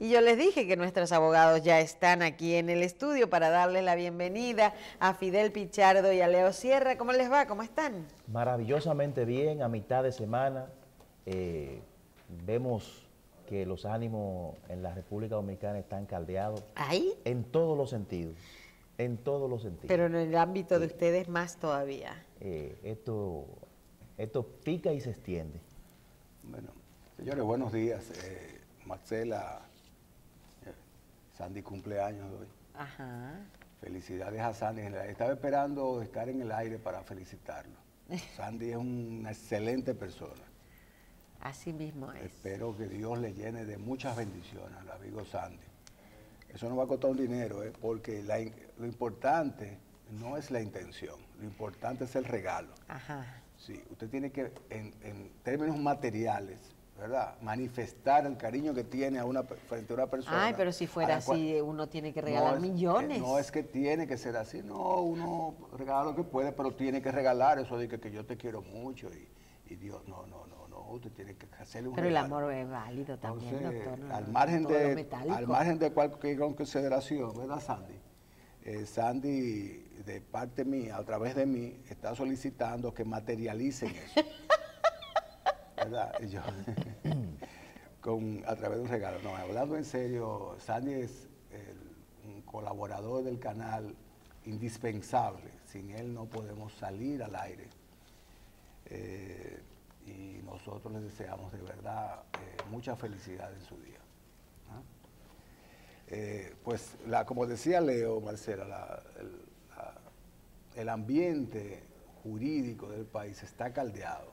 Y yo les dije que nuestros abogados ya están aquí en el estudio para darles la bienvenida a Fidel Pichardo y a Leo Sierra. ¿Cómo les va? ¿Cómo están? Maravillosamente bien, a mitad de semana. Vemos que los ánimos en la República Dominicana están caldeados ¿Ahí? en todos los sentidos, en todos los sentidos. Pero en el ámbito de ustedes más todavía. Esto pica y se extiende. Bueno, señores, buenos días. Marcela, Sandy cumpleaños hoy. Ajá. Felicidades a Sandy. Estaba esperando estar en el aire para felicitarlo. Sandy es una excelente persona. Así mismo es. Espero que Dios le llene de muchas bendiciones al amigo Sandy. Eso no va a costar un dinero, porque lo importante no es la intención, lo importante es el regalo. Ajá. Sí, usted tiene que, en términos materiales, ¿verdad?, manifestar el cariño que tiene frente a una persona. Ay, pero si fuera así, uno tiene que regalar millones. No es que tiene que ser así, no, uno regala lo que puede, pero tiene que regalar eso de que yo te quiero mucho y Dios, no, usted tiene que hacerle un regalo. Pero el amor es válido también, entonces, doctor. Al margen de cualquier consideración, ¿verdad, Sandy? Sandy, de parte mía, a través de mí, está solicitando que materialicen eso. ¿Verdad? Y yo, a través de un regalo. No, hablando en serio, Sandy es un colaborador del canal indispensable. Sin él no podemos salir al aire. Y nosotros les deseamos de verdad mucha felicidad en su día. Pues, como decía Leo, Marcela, el ambiente jurídico del país está caldeado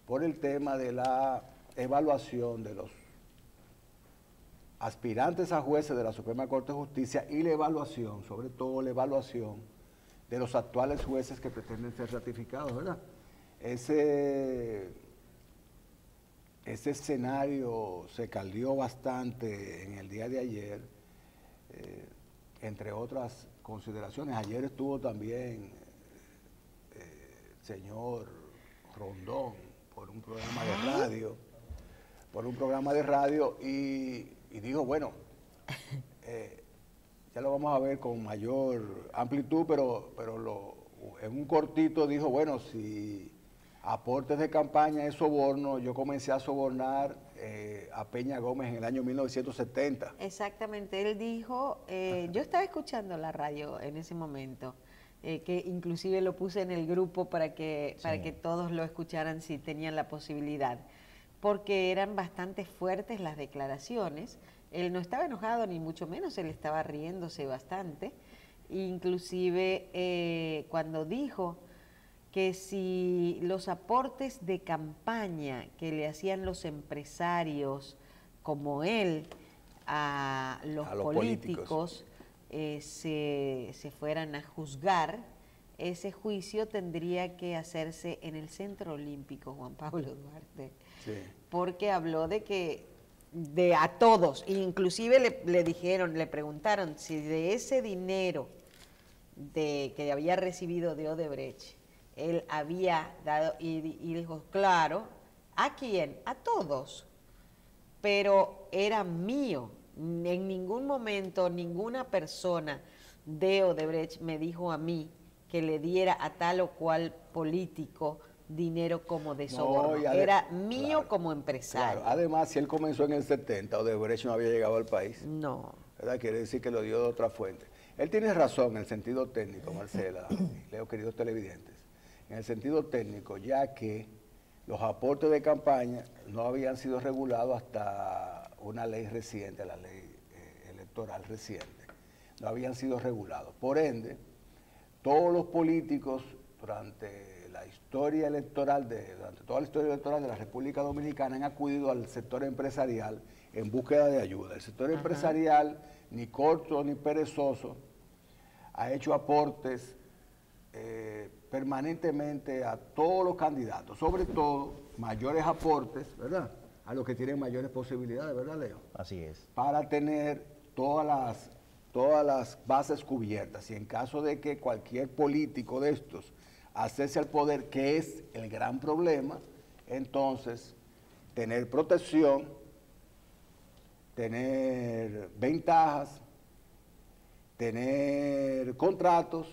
por el tema de la evaluación de los aspirantes a jueces de la Suprema Corte de Justicia y la evaluación, sobre todo la evaluación de los actuales jueces que pretenden ser ratificados, ¿verdad? Ese escenario se caldeó bastante en el día de ayer, entre otras consideraciones. Ayer estuvo también el señor Rondón por un programa de radio, y dijo, bueno, ya lo vamos a ver con mayor amplitud, pero en un cortito dijo, bueno, si aportes de campaña es soborno, yo comencé a sobornar a Peña Gómez en el año 1970. Exactamente, él dijo, yo estaba escuchando la radio en ese momento, que inclusive lo puse en el grupo para que todos lo escucharan si tenían la posibilidad, porque eran bastante fuertes las declaraciones. Él no estaba enojado ni mucho menos, él estaba riéndose bastante, inclusive cuando dijo que si los aportes de campaña que le hacían los empresarios como él a los políticos se fueran a juzgar, ese juicio tendría que hacerse en el Centro Olímpico Juan Pablo Duarte, porque habló de que a todos, inclusive le preguntaron si de ese dinero que había recibido de Odebrecht él había dado, y dijo, claro, ¿a quién? A todos, pero era mío. En ningún momento ninguna persona de Odebrecht me dijo a mí que le diera a tal o cual político dinero como de soborno. Era mío, claro, como empresario. Claro. Además, si él comenzó en el 70, Odebrecht no había llegado al país. No. ¿Verdad? Quiere decir que lo dio de otra fuente. Él tiene razón en el sentido técnico, Marcela, Leo, queridos televidentes. En el sentido técnico, ya que los aportes de campaña no habían sido regulados hasta una ley reciente, la ley electoral reciente, no habían sido regulados. Por ende, todos los políticos durante la historia electoral, durante toda la historia electoral de la República Dominicana han acudido al sector empresarial en búsqueda de ayuda. El sector empresarial, ni corto ni perezoso, ha hecho aportes permanentemente a todos los candidatos, sobre todo mayores aportes, ¿verdad?, a los que tienen mayores posibilidades, ¿verdad, Leo? Así es. Para tener todas las bases cubiertas, y en caso de que cualquier político de estos accese al poder, que es el gran problema, entonces tener protección tener ventajas, tener contratos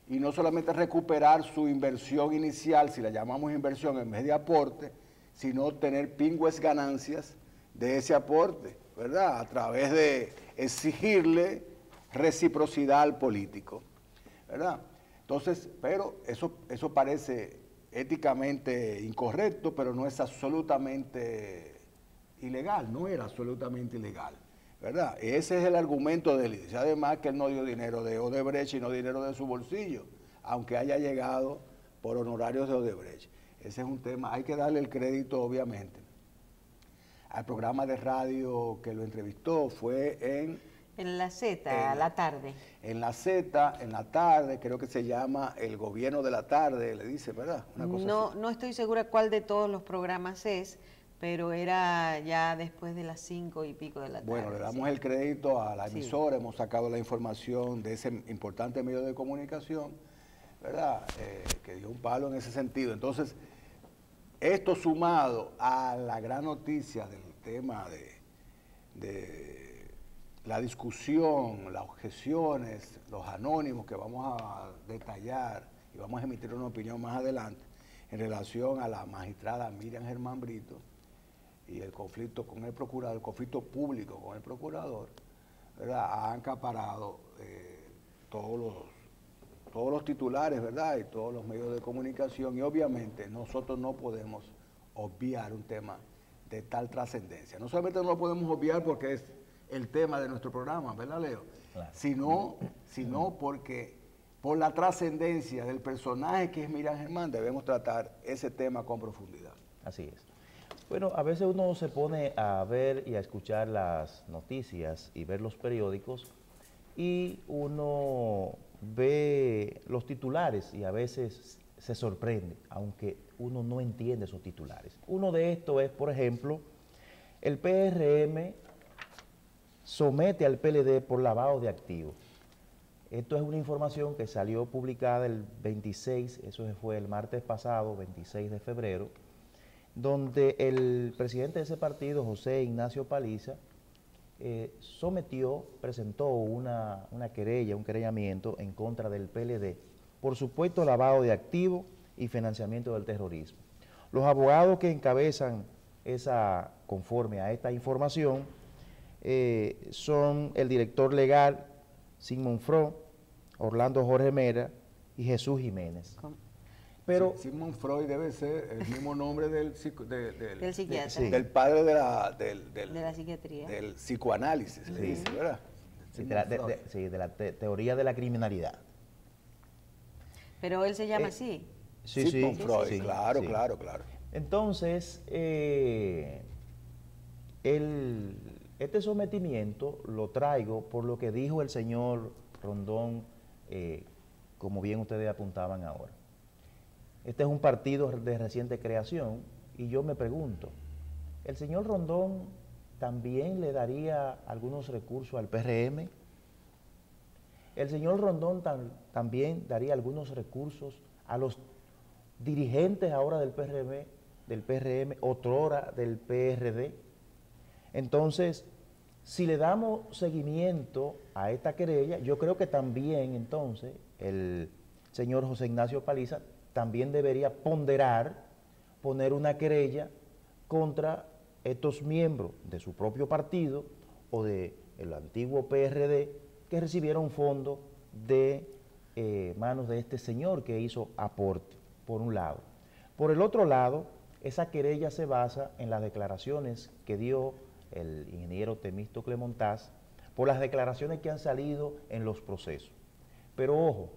y no solamente recuperar su inversión inicial, si la llamamos inversión en vez de aporte, sino tener pingües ganancias de ese aporte, ¿verdad? A través de exigirle reciprocidad al político, ¿verdad? Entonces, pero eso parece éticamente incorrecto, pero no es absolutamente ilegal, no era absolutamente ilegal, ¿verdad? Ese es el argumento de él. Dice además que él no dio dinero de Odebrecht y no dinero de su bolsillo, aunque haya llegado por honorarios de Odebrecht. Ese es un tema, hay que darle el crédito obviamente al programa de radio que lo entrevistó, fue en la Z, a la tarde. En la Z, en la tarde, creo que se llama El Gobierno de la Tarde, le dice, ¿verdad? Una cosa así. No estoy segura cuál de todos los programas es, pero era ya después de las 5 y pico de la tarde. Bueno, le damos el crédito a la emisora, hemos sacado la información de ese importante medio de comunicación, ¿verdad? Que dio un palo en ese sentido. Entonces, esto sumado a la gran noticia del tema de la discusión, las objeciones, los anónimos que vamos a detallar y vamos a emitir una opinión más adelante en relación a la magistrada Miriam Germán Brito y el conflicto con el procurador, el conflicto público con el procurador, ¿verdad? Han acaparado todos los titulares, ¿verdad? Y todos los medios de comunicación, y obviamente nosotros no podemos obviar un tema de tal trascendencia. No solamente no lo podemos obviar porque es el tema de nuestro programa, ¿verdad, Leo? Claro. Sino porque por la trascendencia del personaje que es Miriam Germán debemos tratar ese tema con profundidad. Así es. Bueno, a veces uno se pone a ver y a escuchar las noticias y ver los periódicos y uno ve los titulares y a veces se sorprende, aunque uno no entiende esos titulares. Uno de estos es, por ejemplo, el PRM somete al PLD por lavado de activos. Esto es una información que salió publicada el 26, eso fue el martes pasado, 26 de febrero, donde el presidente de ese partido, José Ignacio Paliza, presentó una querella, un querellamiento en contra del PLD por supuesto lavado de activos y financiamiento del terrorismo. Los abogados que encabezan conforme a esta información son el director legal Sigmund Freud, Orlando Jorge Mera y Jesús Jiménez. Pero sí, Sigmund Freud debe ser el mismo nombre del psiquiatra. Sí. Del padre de la psiquiatría. Del psicoanálisis, le dice, ¿verdad? Sí, de la teoría de la criminalidad. Pero él se llama así. Sigmund Freud, claro. Entonces, este sometimiento lo traigo por lo que dijo el señor Rondón, como bien ustedes apuntaban ahora. Este es un partido de reciente creación y yo me pregunto, ¿el señor Rondón también le daría algunos recursos al PRM? ¿El señor Rondón también daría algunos recursos a los dirigentes ahora del PRM, otrora del PRD? Entonces, si le damos seguimiento a esta querella, yo creo que también entonces el señor José Ignacio Paliza también debería poner una querella contra estos miembros de su propio partido o del antiguo PRD que recibieron fondos de manos de este señor que hizo aporte, por un lado. Por el otro lado, esa querella se basa en las declaraciones que dio el ingeniero Temístocle Montaz por las declaraciones que han salido en los procesos. Pero ojo,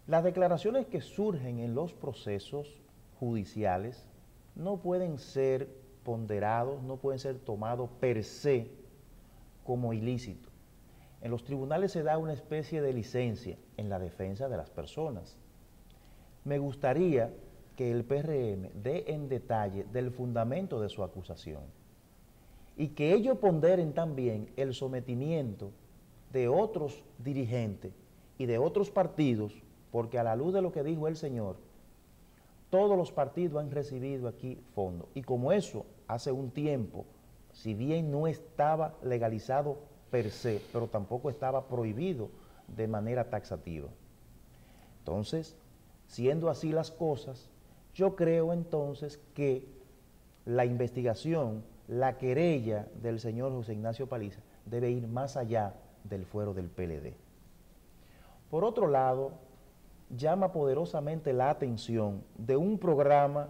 las declaraciones que surgen en los procesos judiciales no pueden ser ponderados, no pueden ser tomados per se como ilícitos. En los tribunales se da una especie de licencia en la defensa de las personas. Me gustaría que el PRM dé en detalle del fundamento de su acusación y que ellos ponderen también el sometimiento de otros dirigentes y de otros partidos, porque a la luz de lo que dijo el señor, todos los partidos han recibido aquí fondos. Y como eso hace un tiempo si bien no estaba legalizado per se, pero tampoco estaba prohibido de manera taxativa. Entonces, siendo así las cosas, yo creo entonces que la investigación, la querella del señor José Ignacio Paliza debe ir más allá del fuero del PLD. Por otro lado, llama poderosamente la atención de un programa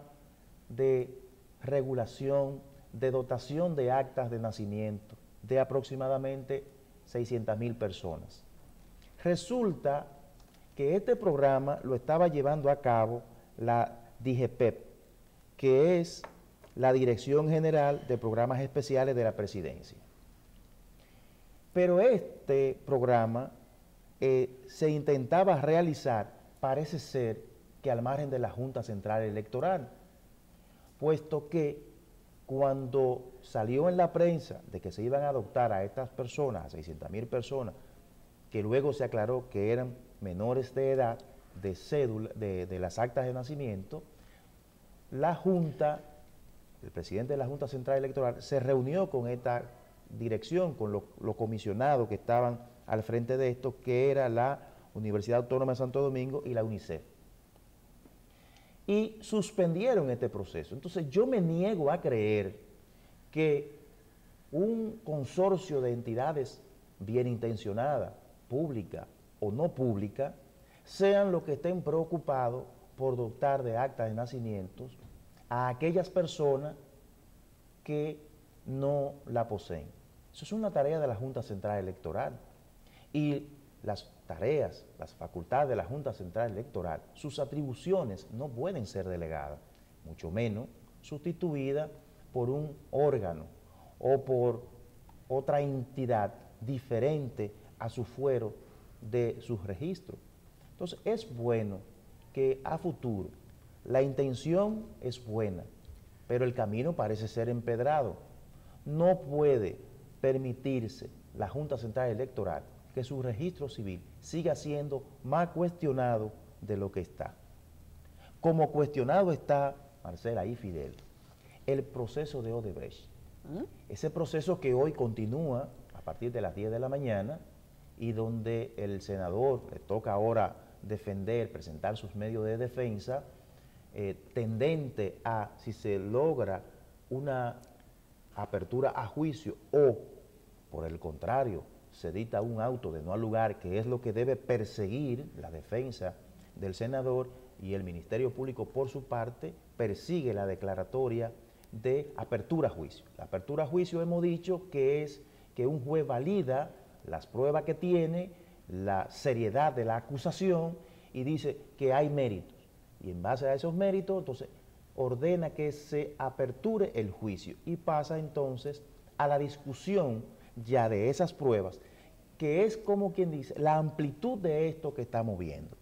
de regulación, de dotación de actas de nacimiento de aproximadamente 600,000 personas. Resulta que este programa lo estaba llevando a cabo la DIGEPEP, que es la Dirección General de Programas Especiales de la Presidencia. Pero este programa se intentaba realizar, parece ser que al margen de la Junta Central Electoral, puesto que cuando salió en la prensa de que se iban a adoptar a estas personas, a 600,000 personas, que luego se aclaró que eran menores de edad, de cédula, de las actas de nacimiento, la Junta, el presidente de la Junta Central Electoral, se reunió con esta dirección, con los comisionados que estaban al frente de esto, que era la Universidad Autónoma de Santo Domingo y la UNICEF. Y suspendieron este proceso. Entonces yo me niego a creer que un consorcio de entidades bien intencionadas, públicas o no públicas, sean los que estén preocupados por dotar de actas de nacimientos a aquellas personas que no la poseen. Eso es una tarea de la Junta Central Electoral. Y las tareas, las facultades de la Junta Central Electoral, sus atribuciones no pueden ser delegadas, mucho menos sustituidas por un órgano o por otra entidad diferente a su fuero de sus registros. Entonces es bueno que a futuro, la intención es buena, pero el camino parece ser empedrado. No puede permitirse la Junta Central Electoral que su registro civil siga siendo más cuestionado de lo que está. Como cuestionado está, Marcela y Fidel, el proceso de Odebrecht. Ese proceso que hoy continúa a partir de las 10 de la mañana y donde el senador le toca ahora defender, presentar sus medios de defensa, tendente a, si se logra una apertura a juicio o, por el contrario, se dicta un auto de no al lugar, que es lo que debe perseguir la defensa del senador, y el Ministerio Público, por su parte, persigue la declaratoria de apertura a juicio. La apertura a juicio hemos dicho que es que un juez valida las pruebas que tiene, la seriedad de la acusación y dice que hay méritos. Y en base a esos méritos, entonces, ordena que se aperture el juicio y pasa entonces a la discusión ya de esas pruebas, que es como quien dice, la amplitud de esto que estamos viendo.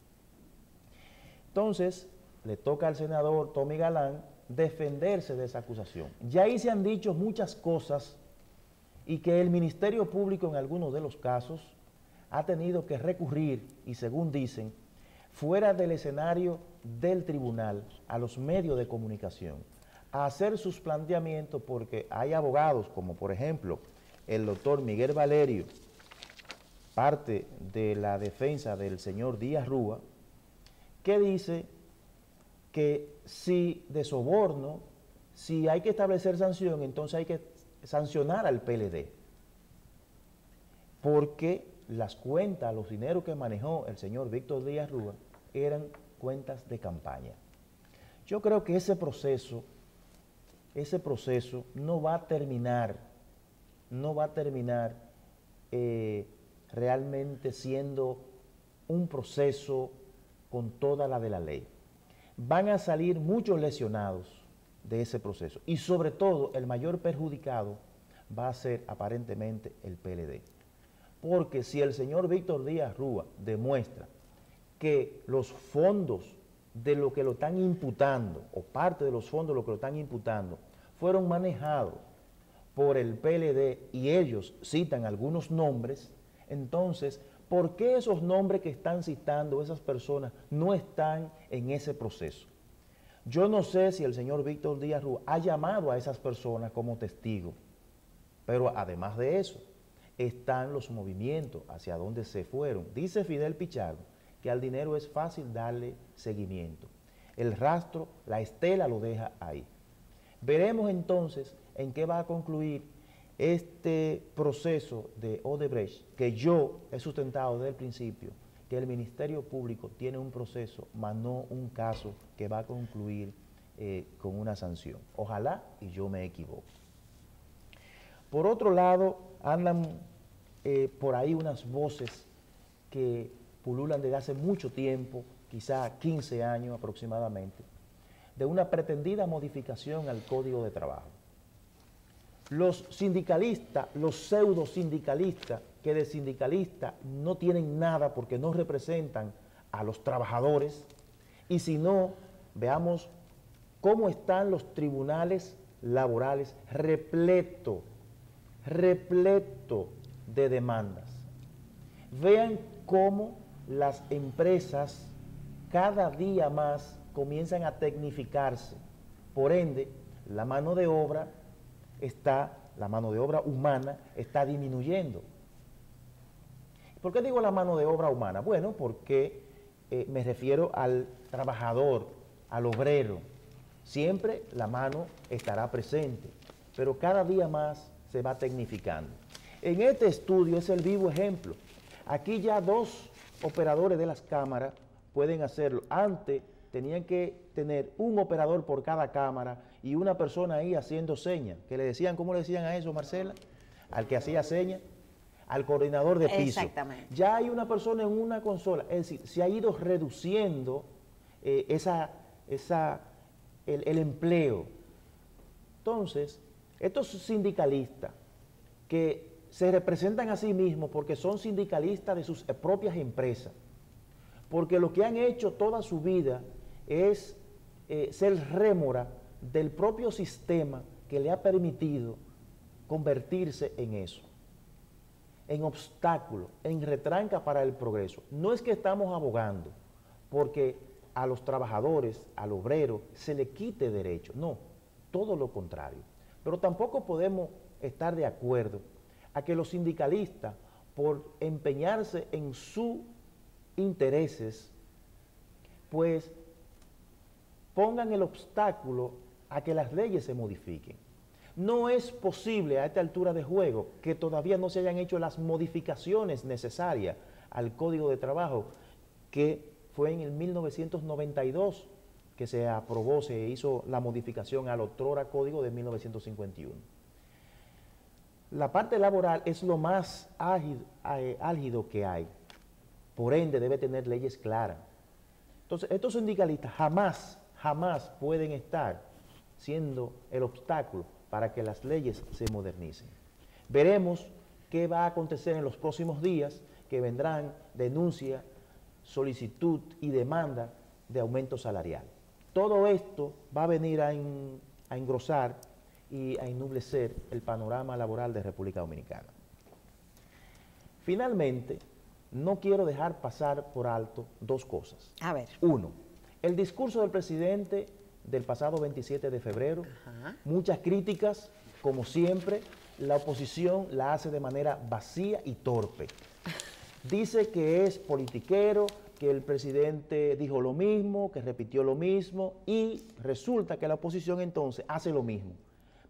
Entonces, le toca al senador Tommy Galán defenderse de esa acusación. Ya ahí se han dicho muchas cosas y que el Ministerio Público en algunos de los casos ha tenido que recurrir, y según dicen, fuera del escenario del tribunal, a los medios de comunicación, a hacer sus planteamientos, porque hay abogados como por ejemplo el doctor Miguel Valerio, parte de la defensa del señor Díaz Rúa, que dice que si de soborno, si hay que establecer sanción, entonces hay que sancionar al PLD, porque las cuentas, los dineros que manejó el señor Víctor Díaz Rúa eran cuentas de campaña. Yo creo que ese proceso no va a terminar realmente siendo un proceso con toda la de la ley. Van a salir muchos lesionados de ese proceso y sobre todo el mayor perjudicado va a ser aparentemente el PLD. Porque si el señor Víctor Díaz Rúa demuestra que los fondos de lo que lo están imputando, o parte de los fondos de lo que lo están imputando, fueron manejados por el PLD y ellos citan algunos nombres, entonces, ¿por qué esos nombres que están citando esas personas no están en ese proceso? Yo no sé si el señor Víctor Díaz Rúa ha llamado a esas personas como testigos Pero además de eso, están los movimientos hacia donde se fueron. Dice Fidel Pichardo que al dinero es fácil darle seguimiento. El rastro, la estela lo deja ahí. Veremos entonces en qué va a concluir este proceso de Odebrecht, que yo he sustentado desde el principio, que el Ministerio Público tiene un proceso, más no un caso que va a concluir con una sanción. Ojalá y yo me equivoque. Por otro lado, andan por ahí unas voces que pululan desde hace mucho tiempo, quizá 15 años aproximadamente, de una pretendida modificación al Código de Trabajo. Los sindicalistas, los pseudo sindicalistas, que de sindicalistas no tienen nada porque no representan a los trabajadores, y si no, veamos cómo están los tribunales laborales repleto de demandas. Vean cómo las empresas cada día más comienzan a tecnificarse. Por ende, la mano de obra humana está disminuyendo. ¿Por qué digo la mano de obra humana? Bueno, porque me refiero al trabajador, al obrero. Siempre la mano estará presente, pero cada día más se va tecnificando. En este estudio es el vivo ejemplo. Aquí ya 2 operadores de las cámaras pueden hacerlo. Antes tenían que tener un operador por cada cámara y una persona ahí haciendo señas, que le decían, ¿cómo le decían a eso, Marcela? Al que hacía señas, al coordinador de piso. Exactamente. Ya hay una persona en una consola, es decir, se ha ido reduciendo el empleo. Entonces, estos sindicalistas que se representan a sí mismos porque son sindicalistas de sus propias empresas, porque lo que han hecho toda su vida es ser rémora del propio sistema que le ha permitido convertirse en eso, en obstáculo, en retranca para el progreso. No es que estamos abogando porque a los trabajadores, al obrero, se le quite derecho, no, todo lo contrario. Pero tampoco podemos estar de acuerdo a que los sindicalistas, por empeñarse en sus intereses, pues pongan el obstáculo a que las leyes se modifiquen. No es posible a esta altura de juego que todavía no se hayan hecho las modificaciones necesarias al Código de Trabajo, que fue en el 1992 que se aprobó, se hizo la modificación al otrora Código de 1951. La parte laboral es lo más álgido que hay, por ende debe tener leyes claras. Entonces, estos sindicalistas jamás pueden estar siendo el obstáculo para que las leyes se modernicen. Veremos qué va a acontecer en los próximos días, que vendrán denuncias, solicitud y demanda de aumento salarial. Todo esto va a venir a engrosar y a ennublecer el panorama laboral de República Dominicana. Finalmente, no quiero dejar pasar por alto 2 cosas. A ver. 1, el discurso del presidente del pasado 27 de febrero, muchas críticas, como siempre, la oposición la hace de manera vacía y torpe. Dice que es politiquero, que el presidente dijo lo mismo, que repitió lo mismo, y resulta que la oposición entonces hace lo mismo.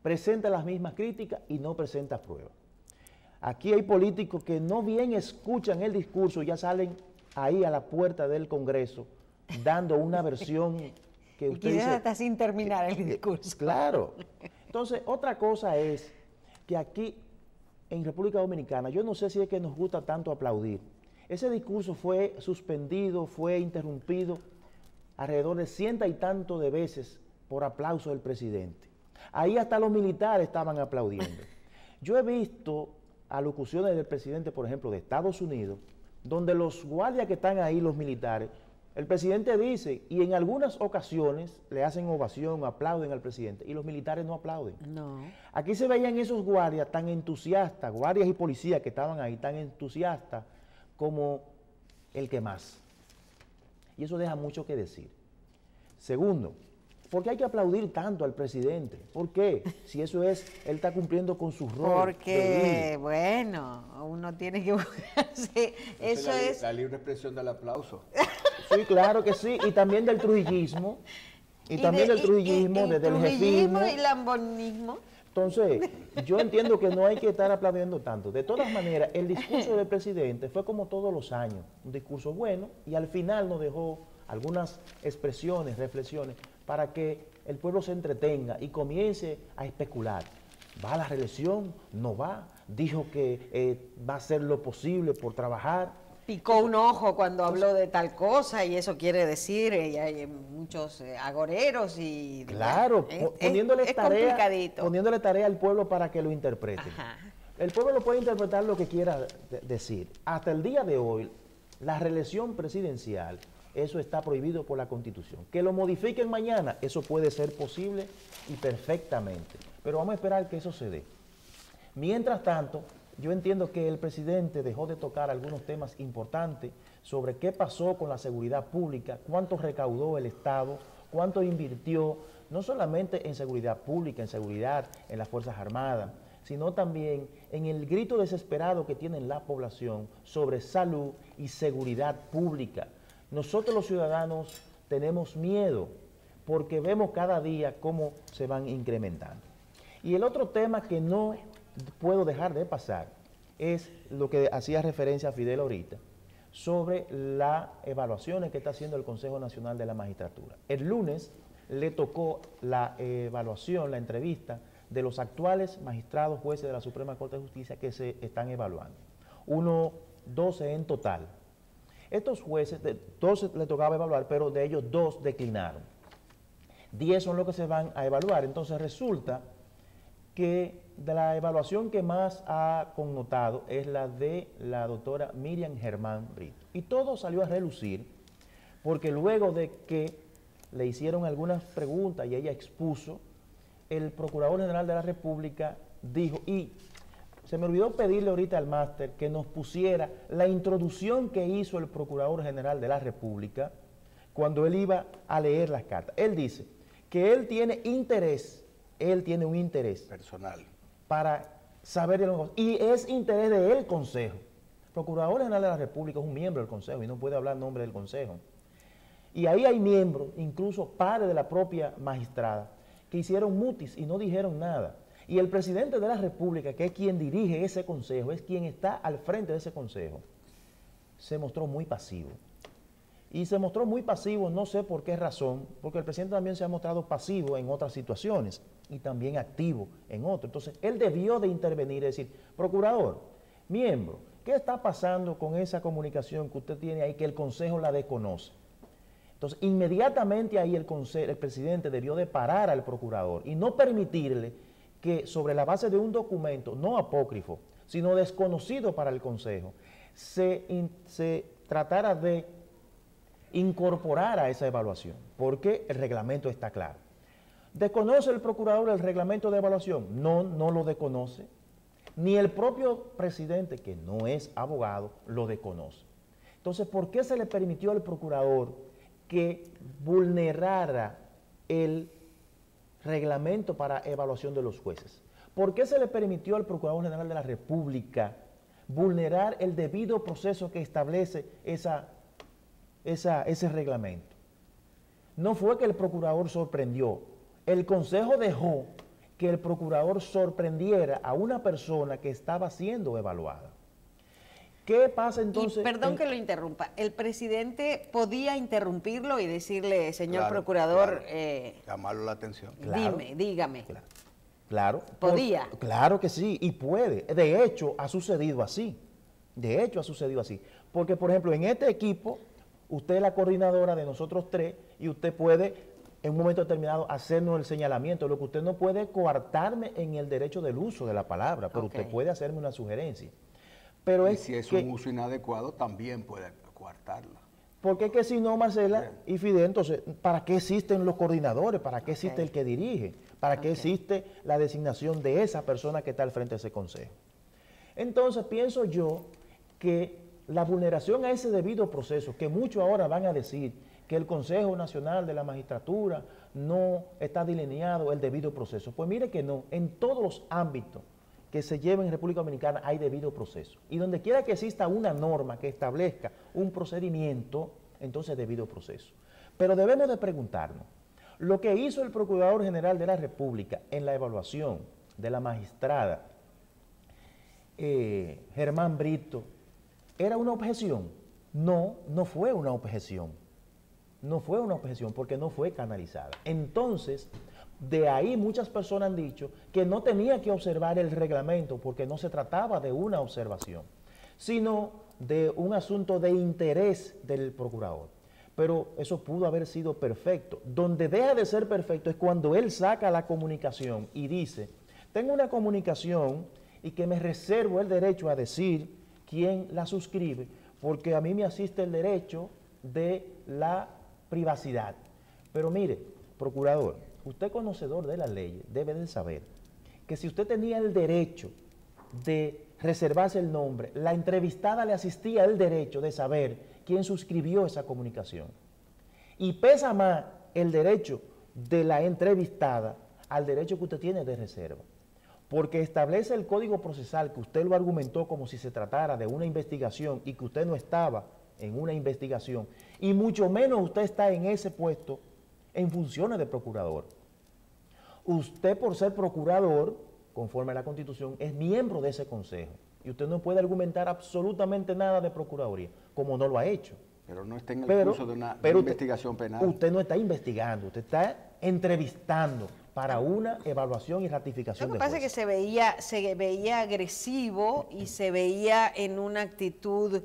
Presenta las mismas críticas y no presenta pruebas. Aquí hay políticos que no bien escuchan el discurso, ya salen ahí a la puerta del Congreso dando una versión que usted dice... hasta sin terminar el discurso. Claro. Entonces, otra cosa es que aquí en República Dominicana, yo no sé si es que nos gusta tanto aplaudir. Ese discurso fue suspendido, fue interrumpido alrededor de 100 y tanto de veces por aplauso del presidente. Ahí hasta los militares estaban aplaudiendo. Yo he visto alocuciones del presidente, por ejemplo, de Estados Unidos, donde los guardias que están ahí, los militares, el presidente dice, y en algunas ocasiones le hacen ovación, aplauden al presidente, y los militares no aplauden. No. Aquí se veían esos guardias tan entusiastas, guardias y policías que estaban ahí tan entusiastas como el que más. Y eso deja mucho que decir. Segundo, ¿Por qué hay que aplaudir tanto al presidente? ¿Por qué? Si eso es, él está cumpliendo con su rol. Porque, bueno, uno tiene que buscarse. Eso es. La libre expresión del aplauso. Sí, claro que sí. Y también del trujillismo. Y también del trujillismo, desde el jefismo. Y lambonismo. Entonces, yo entiendo que no hay que estar aplaudiendo tanto. De todas maneras, el discurso del presidente fue como todos los años, un discurso bueno, y al final nos dejó algunas expresiones, reflexiones, para que el pueblo se entretenga y comience a especular. ¿Va a la reelección? ¿No va? Dijo que va a hacer lo posible por trabajar. Picó un ojo cuando habló de tal cosa y eso quiere decir, y hay muchos agoreros y... Claro, poniéndole tarea al pueblo para que lo interprete. Ajá. El pueblo lo puede interpretar lo que quiera decir. Hasta el día de hoy, la reelección presidencial, eso está prohibido por la Constitución. Que lo modifiquen mañana, eso puede ser posible y perfectamente. Pero vamos a esperar que eso se dé. Mientras tanto, yo entiendo que el presidente dejó de tocar algunos temas importantes sobre qué pasó con la seguridad pública, cuánto recaudó el Estado, cuánto invirtió, no solamente en seguridad pública, en seguridad en las Fuerzas Armadas, sino también en el grito desesperado que tiene la población sobre salud y seguridad pública. Nosotros los ciudadanos tenemos miedo porque vemos cada día cómo se van incrementando. Y el otro tema que no puedo dejar de pasar es lo que hacía referencia a Fidel ahorita, sobre las evaluaciones que está haciendo el Consejo Nacional de la Magistratura. El lunes le tocó la evaluación, la entrevista de los actuales magistrados jueces de la Suprema Corte de Justicia que se están evaluando. 12 en total. Estos jueces, 12 le tocaba evaluar, pero de ellos 2 declinaron. 10 son los que se van a evaluar. Entonces resulta que de la evaluación que más ha connotado es la de la doctora Miriam Germán Brito. Y todo salió a relucir porque luego de que le hicieron algunas preguntas y ella expuso, el Procurador General de la República dijo, y se me olvidó pedirle ahorita al máster que nos pusiera la introducción que hizo el Procurador General de la República cuando él iba a leer las cartas. Él dice que él tiene un interés personal para saber de los negocios, y es interés del Consejo. El Procurador General de la República es un miembro del Consejo y no puede hablar en nombre del Consejo. Y ahí hay miembros, incluso padres de la propia magistrada, que hicieron mutis y no dijeron nada. Y el presidente de la República, que es quien dirige ese consejo, es quien está al frente de ese consejo, se mostró muy pasivo. Y se mostró muy pasivo, no sé por qué razón, porque el presidente también se ha mostrado pasivo en otras situaciones y también activo en otras. Entonces, él debió de intervenir y decir, procurador, miembro, ¿qué está pasando con esa comunicación que usted tiene ahí que el consejo la desconoce? Entonces, inmediatamente ahí el presidente debió de parar al procurador y no permitirle que sobre la base de un documento, no apócrifo, sino desconocido para el Consejo, se tratara de incorporar a esa evaluación, porque el reglamento está claro. ¿Desconoce el procurador el reglamento de evaluación? No, no lo desconoce. Ni el propio presidente, que no es abogado, lo desconoce. Entonces, ¿por qué se le permitió al procurador que vulnerara el reglamento para evaluación de los jueces? ¿Por qué se le permitió al Procurador General de la República vulnerar el debido proceso que establece ese reglamento? No fue que el procurador sorprendió, el Consejo dejó que el procurador sorprendiera a una persona que estaba siendo evaluada. ¿Qué pasa entonces? Y perdón que lo interrumpa, el presidente podía interrumpirlo y decirle, señor procurador... llamarlo la atención. Claro, dígame. Claro. ¿Podía? Claro que sí, y puede. De hecho, ha sucedido así. Porque, por ejemplo, en este equipo, usted es la coordinadora de nosotros tres y usted puede, en un momento determinado, hacernos el señalamiento. Lo que usted no puede es coartarme en el derecho del uso de la palabra, pero usted puede hacerme una sugerencia. Pero y si es un uso inadecuado, también puede coartarla. Porque es que si no, Marcela y Fidel, entonces, ¿para qué existen los coordinadores? ¿Para qué existe el que dirige? ¿Para qué existe la designación de esa persona que está al frente de ese consejo? Entonces, pienso yo que la vulneración a ese debido proceso, que muchos ahora van a decir que el Consejo Nacional de la Magistratura no está delineado el debido proceso. Pues mire que no, en todos los ámbitos que se lleven en República Dominicana hay debido proceso. Y donde quiera que exista una norma que establezca un procedimiento, entonces debido proceso. Pero debemos de preguntarnos, lo que hizo el Procurador General de la República en la evaluación de la magistrada Germán Brito, ¿era una objeción? No, no fue una objeción. No fue una objeción porque no fue canalizada. Entonces, de ahí muchas personas han dicho que no tenía que observar el reglamento porque no se trataba de una observación, sino de un asunto de interés del procurador. Pero eso pudo haber sido perfecto. Donde deja de ser perfecto es cuando él saca la comunicación y dice, tengo una comunicación y que me reservo el derecho a decir quién la suscribe, porque a mí me asiste el derecho de la privacidad. Pero mire, procurador, usted conocedor de la ley debe de saber que si usted tenía el derecho de reservarse el nombre, la entrevistada le asistía el derecho de saber quién suscribió esa comunicación. Y pesa más el derecho de la entrevistada al derecho que usted tiene de reserva. Porque establece el Código Procesal que usted lo argumentó como si se tratara de una investigación y que usted no estaba en una investigación, y mucho menos usted está en ese puesto en funciones de procurador. Usted, por ser procurador, conforme a la Constitución, es miembro de ese consejo, y usted no puede argumentar absolutamente nada de procuraduría, como no lo ha hecho. Pero no está en el curso de una investigación penal. Usted no está investigando, usted está entrevistando para una evaluación y ratificación de juez. Lo que pasa es que se veía agresivo y se veía en una actitud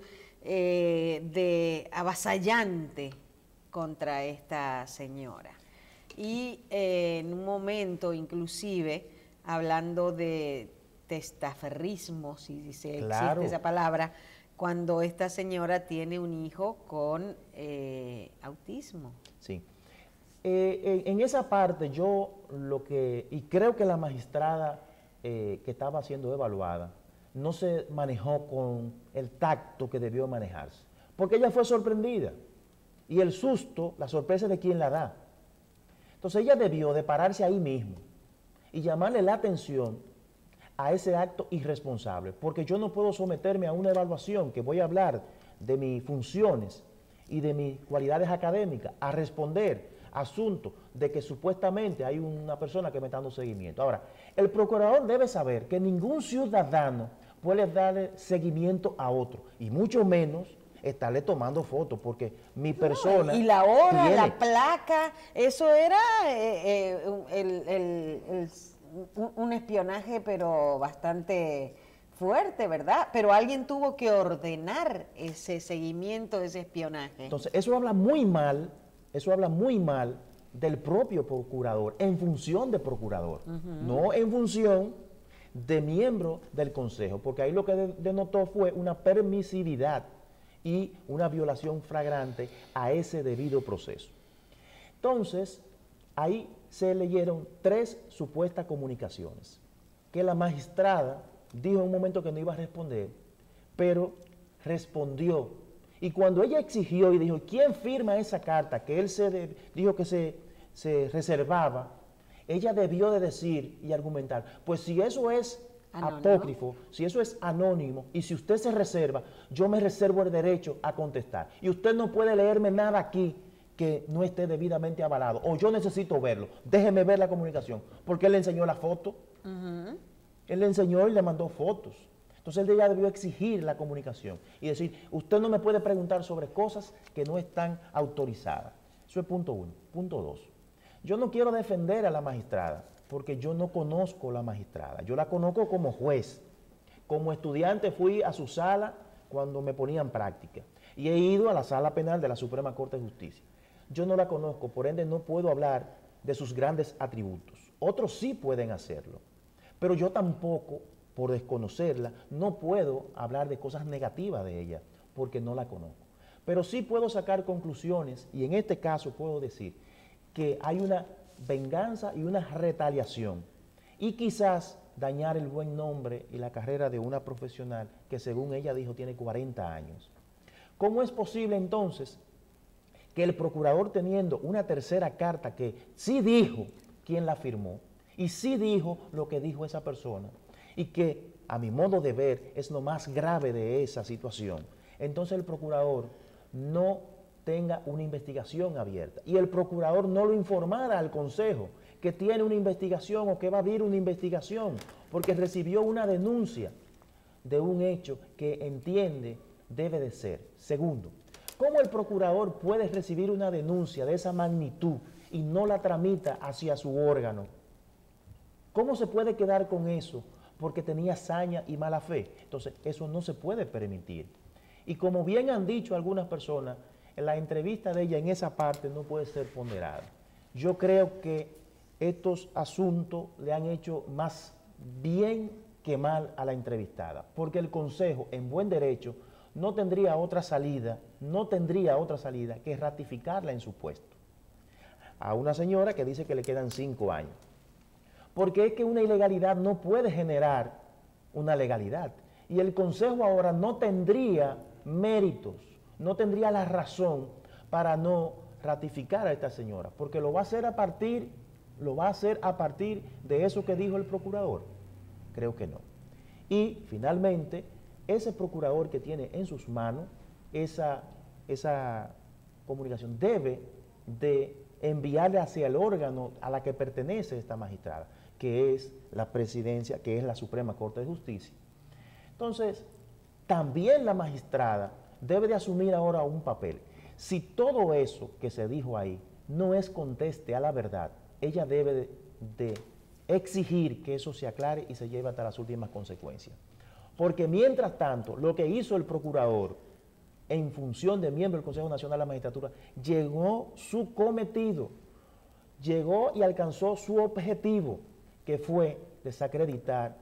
de avasallante contra esta señora. Y en un momento, inclusive, hablando de testaferrismo, si se Claro. existe esa palabra, cuando esta señora tiene un hijo con autismo. Sí. En esa parte y creo que la magistrada que estaba siendo evaluada no se manejó con el tacto que debió manejarse, porque ella fue sorprendida, y el susto, la sorpresa de quien la da. Entonces ella debió de pararse ahí mismo y llamarle la atención a ese acto irresponsable, porque yo no puedo someterme a una evaluación que voy a hablar de mis funciones y de mis cualidades académicas, a responder asuntos de que supuestamente hay una persona que me está dando seguimiento. Ahora, el procurador debe saber que ningún ciudadano puede darle seguimiento a otro, y mucho menos estarle tomando fotos, porque mi persona... Y la hora, tiene, la placa, eso era un espionaje, pero bastante fuerte, ¿verdad? Pero alguien tuvo que ordenar ese seguimiento, ese espionaje. Entonces, eso habla muy mal del propio procurador, en función de procurador, no en función de miembro del Consejo, porque ahí lo que denotó fue una permisividad y una violación flagrante a ese debido proceso. Entonces, ahí se leyeron 3 supuestas comunicaciones, que la magistrada dijo en un momento que no iba a responder, pero respondió. Y cuando ella exigió y dijo, ¿quién firma esa carta? Que él dijo que se reservaba, ella debió de decir y argumentar, pues si eso es apócrifo, si eso es anónimo, y si usted se reserva, yo me reservo el derecho a contestar. Y usted no puede leerme nada aquí que no esté debidamente avalado, o yo necesito verlo, déjeme ver la comunicación, porque él le enseñó la foto, él le enseñó y le mandó fotos. Entonces él ya debió exigir la comunicación y decir, usted no me puede preguntar sobre cosas que no están autorizadas. Eso es punto 1. Punto 2. Yo no quiero defender a la magistrada, porque yo no conozco a la magistrada. Yo la conozco como juez. Como estudiante fui a su sala cuando me ponían práctica. Y he ido a la sala penal de la Suprema Corte de Justicia. Yo no la conozco, por ende no puedo hablar de sus grandes atributos. Otros sí pueden hacerlo. Pero yo tampoco, por desconocerla, no puedo hablar de cosas negativas de ella, porque no la conozco. Pero sí puedo sacar conclusiones, y en este caso puedo decir que hay una venganza y una retaliación, y quizás dañar el buen nombre y la carrera de una profesional que, según ella dijo, tiene 40 años. ¿Cómo es posible entonces que el procurador, teniendo una tercera carta que sí dijo quién la firmó y sí dijo lo que dijo esa persona, y que a mi modo de ver es lo más grave de esa situación, entonces el procurador no tenga una investigación abierta y el procurador no lo informara al Consejo que tiene una investigación o que va a abrir una investigación porque recibió una denuncia de un hecho que entiende debe de ser. Segundo, ¿cómo el procurador puede recibir una denuncia de esa magnitud y no la tramita hacia su órgano? ¿Cómo se puede quedar con eso? Porque tenía saña y mala fe. Entonces, eso no se puede permitir. Y como bien han dicho algunas personas, la entrevista de ella en esa parte no puede ser ponderada. Yo creo que estos asuntos le han hecho más bien que mal a la entrevistada, porque el Consejo, en buen derecho, no tendría otra salida que ratificarla en su puesto. A una señora que dice que le quedan 5 años. Porque es que una ilegalidad no puede generar una legalidad. Y el Consejo ahora no tendría méritos, no tendría la razón para no ratificar a esta señora, porque lo va a hacer a partir de eso que dijo el procurador. Creo que no. Y finalmente, ese procurador que tiene en sus manos esa comunicación debe de enviarle hacia el órgano a la que pertenece esta magistrada, que es la presidencia, que es la Suprema Corte de Justicia. Entonces, también la magistrada debe de asumir ahora un papel. Si todo eso que se dijo ahí no es conteste a la verdad, ella debe de exigir que eso se aclare y se lleve hasta las últimas consecuencias. Porque mientras tanto, lo que hizo el procurador en función de miembro del Consejo Nacional de la Magistratura, llegó su cometido, llegó y alcanzó su objetivo, que fue desacreditar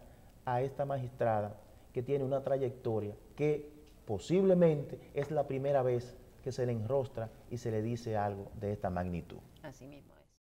a esta magistrada que tiene una trayectoria que posiblemente es la primera vez que se le enrostra y se le dice algo de esta magnitud. Así mismo es.